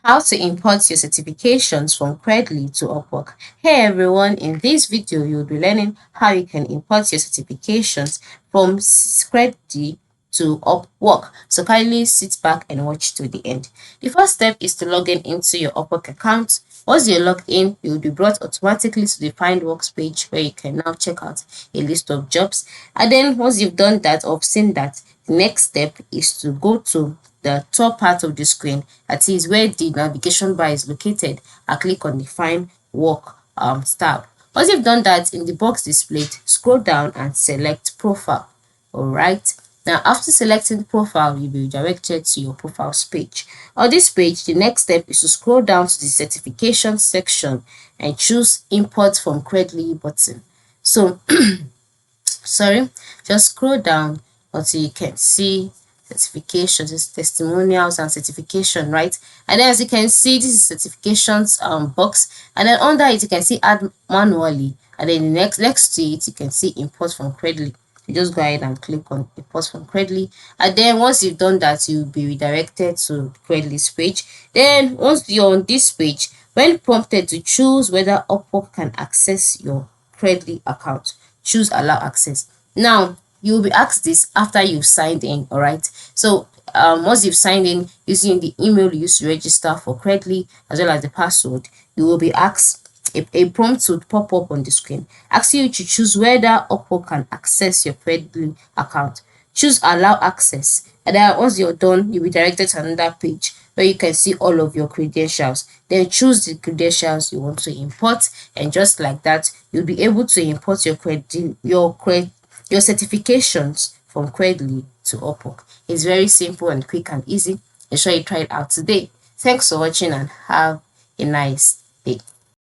How to import your certifications from Credly to Upwork. Hey everyone, in this video you'll be learning how you can import your certifications from Credly to Upwork. So kindly sit back and watch to the end. The first step is to log in into your Upwork account. Once you log in, you'll be brought automatically to the Find Works page where you can now check out a list of jobs. And then once you've done that or seen that, the next step is to go to the top part of the screen, that is where the navigation bar is located, and click on the Find Work tab. Once you've done that, in the box displayed, scroll down and select Profile. Alright. Now, after selecting profile, you'll be redirected to your profiles page. On this page, the next step is to scroll down to the certification section and choose Import from Credly button. So, just scroll down until you can see certifications, testimonials and certification, right? And then as you can see, this is certifications box, and then under it you can see add manually, and then next to it you can see import from Credly. You just go ahead and click on import from Credly, and then once you've done that, you'll be redirected to Credly's page. Then once you're on this page, when prompted to choose whether Upwork can access your Credly account, choose allow access. Now you'll be asked this after you've signed in. All right, so once you've signed in using the email you used to register for Credly as well as the password, you will be asked a prompt would pop up on the screen asking you to choose whether Upwork can access your Credly account. Choose allow access, and then once you're done, you'll be directed to another page where you can see all of your credentials. Then choose the credentials you want to import, and just like that, you'll be able to import your certifications from Credly to Upwork. It's very simple and quick and easy. Ensure you try it out today. Thanks for watching and have a nice day.